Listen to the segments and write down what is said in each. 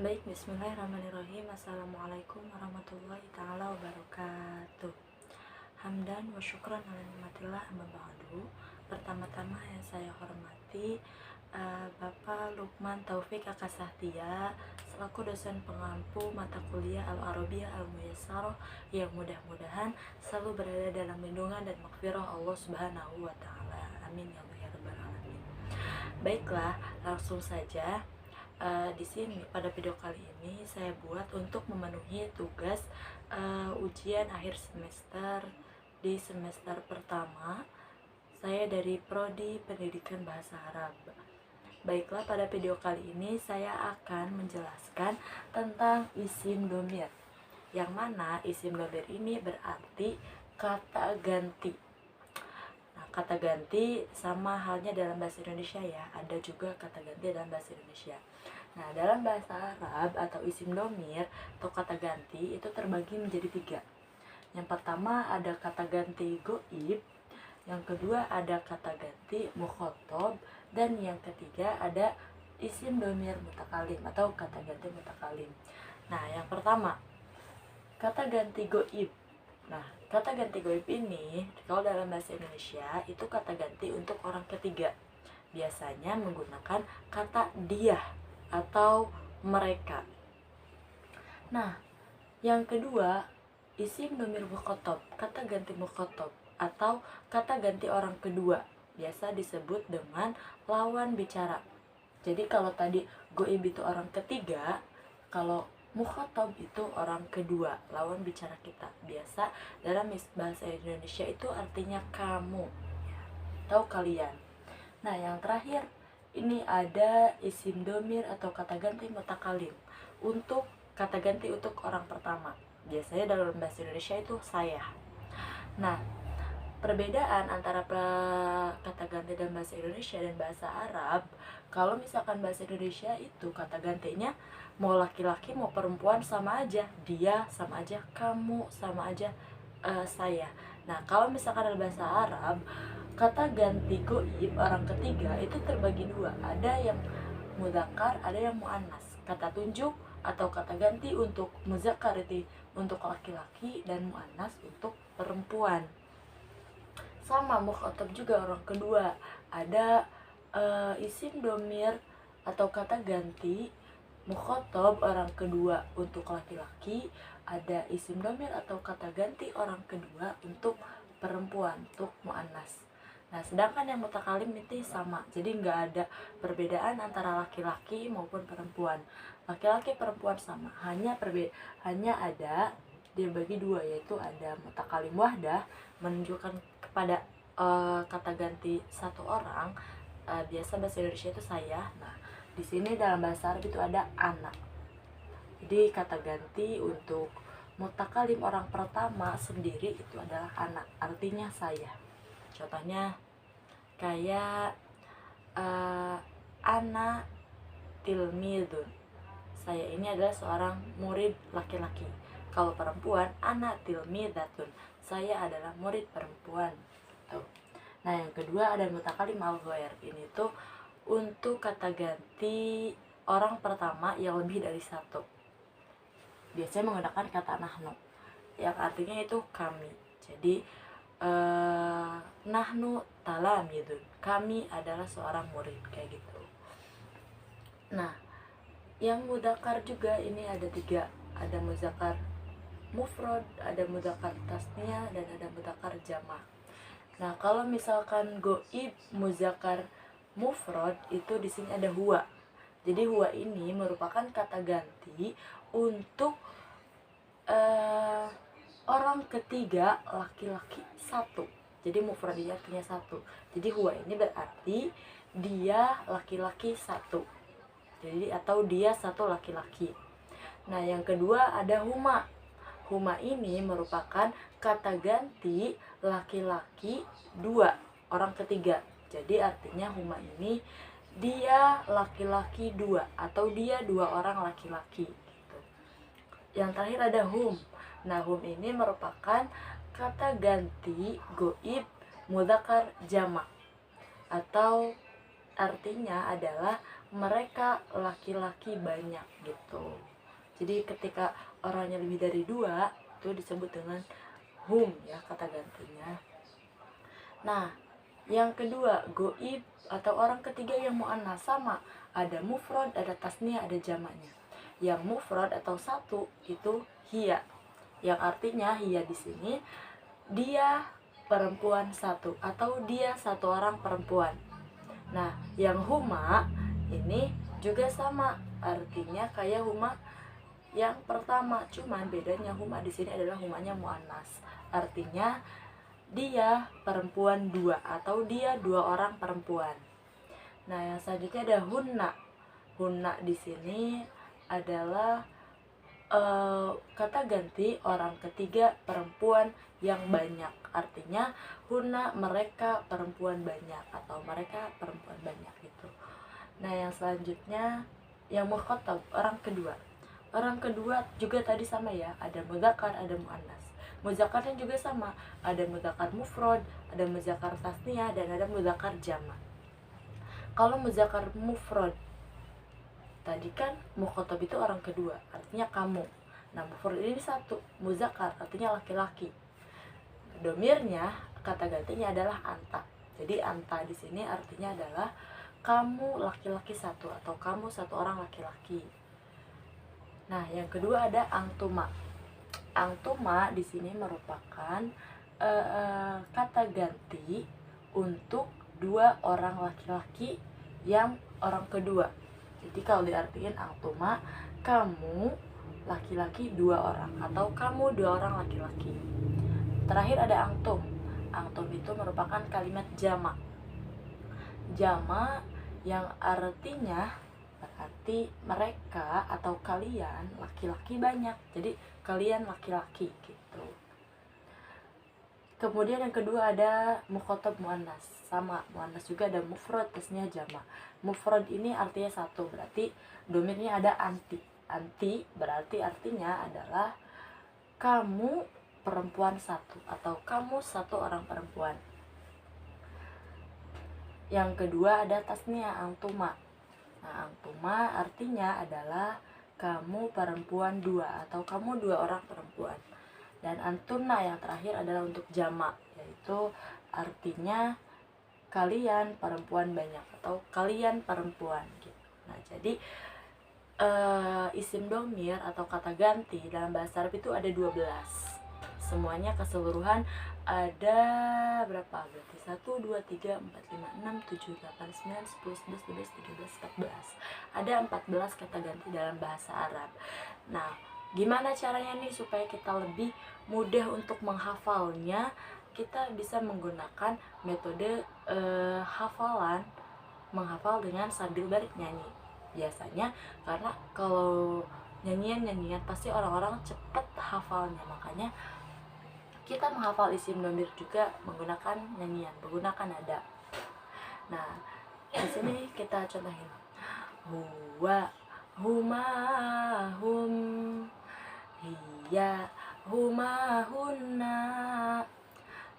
Baik, bismillahirrahmanirrahim. Assalamualaikum warahmatullahi ta'ala wabarakatuh. Hamdan wa syukran ala nikmatillah amma ba'du. Pertama-tama yang saya hormati Bapak Lukman Taufik Akasahtia selaku dosen pengampu mata kuliah Al-Arabiyah Al-Muyassarah yang mudah-mudahan selalu berada dalam lindungan dan maghfirah Allah Subhanahu wa taala. Amin ya Allah ya rabbal alamin. Baiklah, langsung saja. Di sini pada video kali ini saya buat untuk memenuhi tugas ujian akhir semester di semester pertama. Saya dari Prodi Pendidikan Bahasa Arab. Baiklah, pada video kali ini saya akan menjelaskan tentang isim dhamir, yang mana isim dhamir ini berarti kata ganti. Nah, kata ganti sama halnya dalam bahasa Indonesia ya, ada juga kata ganti dalam bahasa Indonesia. Nah, dalam bahasa Arab atau isim dhamir atau kata ganti itu terbagi menjadi 3. Yang pertama ada kata ganti goib, yang kedua ada kata ganti mukhathab, dan yang ketiga ada isim dhamir mutakalim atau kata ganti mutakalim. Nah, yang pertama kata ganti goib. Nah, kata ganti goib ini kalau dalam bahasa Indonesia itu kata ganti untuk orang ketiga. Biasanya menggunakan kata dia atau mereka. Nah, yang kedua, isim dhamir mukhathab, kata ganti mukhathab atau kata ganti orang kedua, biasa disebut dengan lawan bicara. Jadi kalau tadi goib itu orang ketiga, kalau mukhathab itu orang kedua, lawan bicara kita. Biasa dalam bahasa Indonesia itu artinya kamu atau kalian. Nah, yang terakhir ini ada isim dhamir atau kata ganti mutakalim untuk kata ganti untuk orang pertama. Biasanya dalam bahasa Indonesia itu saya. Nah, perbedaan antara kata ganti dalam bahasa Indonesia dan bahasa Arab, kalau misalkan bahasa Indonesia itu kata gantinya mau laki-laki mau perempuan sama aja, dia sama aja, kamu sama aja, saya. Nah, kalau misalkan dalam bahasa Arab, kata ganti goib orang ketiga itu terbagi 2, ada yang mudzakkar, ada yang muannas. Kata tunjuk atau kata ganti untuk mudzakkar itu untuk laki-laki dan muannas untuk perempuan. Sama mukhathab juga orang kedua, ada isim dhamir atau kata ganti mukhathab orang kedua untuk laki-laki, ada isim dhamir atau kata ganti orang kedua untuk perempuan, untuk muannas. Nah, sedangkan yang mutakalim itu sama, jadi nggak ada perbedaan antara laki-laki maupun perempuan. Laki-laki perempuan sama, hanya ada dibagi 2, yaitu ada mutakalim wahdah menunjukkan kepada kata ganti satu orang, biasa bahasa Indonesia itu saya. Nah, di sini dalam bahasa Arab itu ada anak. Jadi kata ganti untuk mutakalim orang pertama sendiri itu adalah anak, artinya saya. Contohnya kayak ana tilmidun, saya ini adalah seorang murid laki-laki. Kalau perempuan, ana tilmidatun, saya adalah murid perempuan. Tuh. Nah, yang kedua ada mutakalim al-ghair. Ini tuh untuk kata ganti orang pertama yang lebih dari satu. Biasanya menggunakan kata nahnu, yang artinya itu kami. Jadi nahnu talamidun, kami adalah seorang murid, kayak gitu. Nah, yang mudzakkar juga ini ada 3, ada mudzakkar mufrad, ada mudzakkar tasniyah, dan ada mudzakkar jamak. Nah, kalau misalkan goib mudzakkar mufrad itu di sini ada huwa. Jadi huwa ini merupakan kata ganti untuk orang ketiga laki-laki satu. Jadi mufrad ini artinya satu. Jadi huwa ini berarti dia laki-laki satu. Jadi atau dia satu laki-laki. Nah, yang kedua ada huma. Huma ini merupakan kata ganti laki-laki 2, orang ketiga. Jadi artinya huma ini dia laki-laki 2 atau dia 2 orang laki-laki gitu. Yang terakhir ada hum. Nah, hum ini merupakan kata ganti goib mudzakkar jamak atau artinya adalah mereka laki-laki banyak gitu. Jadi ketika orangnya lebih dari 2 itu disebut dengan hum ya, kata gantinya. Nah, yang kedua, goib atau orang ketiga yang muannas sama, ada mufrad, ada tasniyah, ada jamaknya. Yang mufrad atau satu itu hiya, yang artinya hiya di sini dia perempuan satu atau dia satu orang perempuan. Nah, yang huma ini juga sama, artinya kayak huma yang pertama, cuman bedanya huma di sini adalah humanya muannas, artinya dia perempuan 2 atau dia 2 orang perempuan. Nah, yang selanjutnya ada hunna. Hunna di sini adalah kata ganti orang ketiga perempuan yang banyak. Artinya hunna mereka perempuan banyak atau mereka perempuan banyak gitu. Nah, yang selanjutnya yang mukhatab, orang kedua. Orang kedua juga tadi sama ya, ada mudzakkar, ada muannas. Mudzakarnya juga sama, ada mudzakkar mufrad, ada mudzakkar tasniyah, dan ada mudzakkar jamak. Kalau mudzakkar mufrad tadi kan mukhatab itu orang kedua, artinya kamu. Nah, mufrad ini satu, mudzakkar artinya laki-laki. Domirnya kata gantinya adalah anta. Jadi anta di sini artinya adalah kamu laki-laki satu atau kamu satu orang laki-laki. Nah, yang kedua ada antuma. Antuma di sini merupakan kata ganti untuk 2 orang laki-laki yang orang kedua. Jadi kalau diartikan antuma, kamu laki-laki 2 orang atau kamu 2 orang laki-laki. Terakhir ada antum. Antum itu merupakan kalimat jamak. Jamak yang artinya berarti mereka atau kalian laki-laki banyak. Jadi kalian laki-laki gitu. Kemudian yang kedua ada mukhatab muannas. Sama, muannas juga ada mufrad, tasniyah, jamak. Mufrad ini artinya satu, berarti domirnya ada anti. Anti berarti artinya adalah kamu perempuan satu atau kamu satu orang perempuan. Yang kedua ada tasniyah, antuma. Nah, antuma artinya adalah kamu perempuan 2 atau kamu 2 orang perempuan. Dan antunna yang terakhir adalah untuk jamak, yaitu artinya kalian perempuan banyak atau kalian perempuan gitu. Nah, jadi isim domir atau kata ganti dalam bahasa Arab itu ada 12. Semuanya keseluruhan ada berapa? Berarti 1, 2, 3, 4, 5, 6, 7, 8, 9, 10, 11, 12, 13, 14. Ada 14 kata ganti dalam bahasa Arab. Nah, gimana caranya nih supaya kita lebih mudah untuk menghafalnya? Kita bisa menggunakan metode hafalan, menghafal dengan sambil balik nyanyi. Biasanya karena kalau nyanyian pasti orang-orang cepet hafalnya, makanya kita menghafal isim domir juga menggunakan nyanyian, menggunakan nada. Nah, di sini kita contohin. Huwa, huma, hum, hiya, huma, hunna,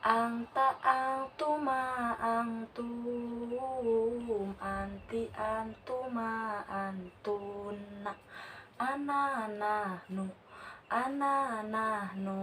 anta, antuma, antum, anti, antuma, antunna, ana, nahnu, ana, nahnu.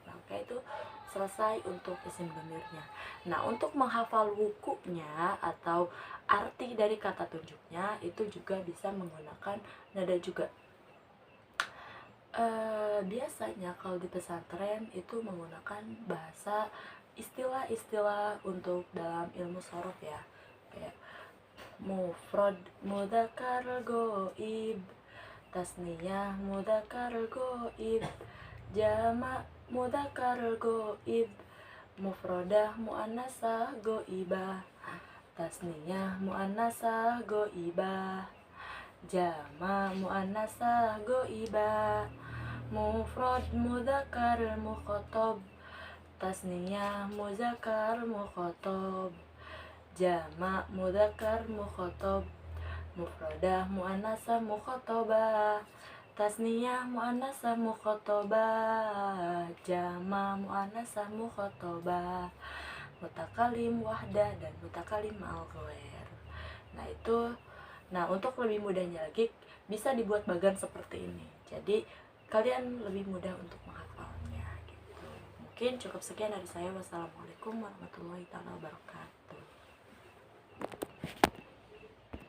Nah, kayak itu selesai untuk isim domirnya. Nah, untuk menghafal wukunya atau arti dari kata tunjuknya itu juga bisa menggunakan nada juga. Biasanya kalau di pesantren itu menggunakan bahasa istilah-istilah untuk dalam ilmu shorof ya, kayak mufrad mudzakkar ghaib, tasniyah mudzakkar ghaib, jamak mudzakkar ghaib, mufradah muannasah ghaibah, tasniyah muannasah ghaibah, jamak muannasah ghaibah, mufrad mudzakkar mukhatab, tasniyah mudzakkar mukhatab, jamak mudzakkar mukhatab, mufradah muannasah mukhatabah, tasniyah muannasah mukhatabah, jamak muannasah mukhatabah, mutakalim wahdah dan mutakalim ma'al ghair. Nah, untuk lebih mudahnya lagi bisa dibuat bagan seperti ini. Jadi kalian lebih mudah untuk menghafalnya gitu. Mungkin cukup sekian dari saya. Wassalamualaikum warahmatullahi wabarakatuh.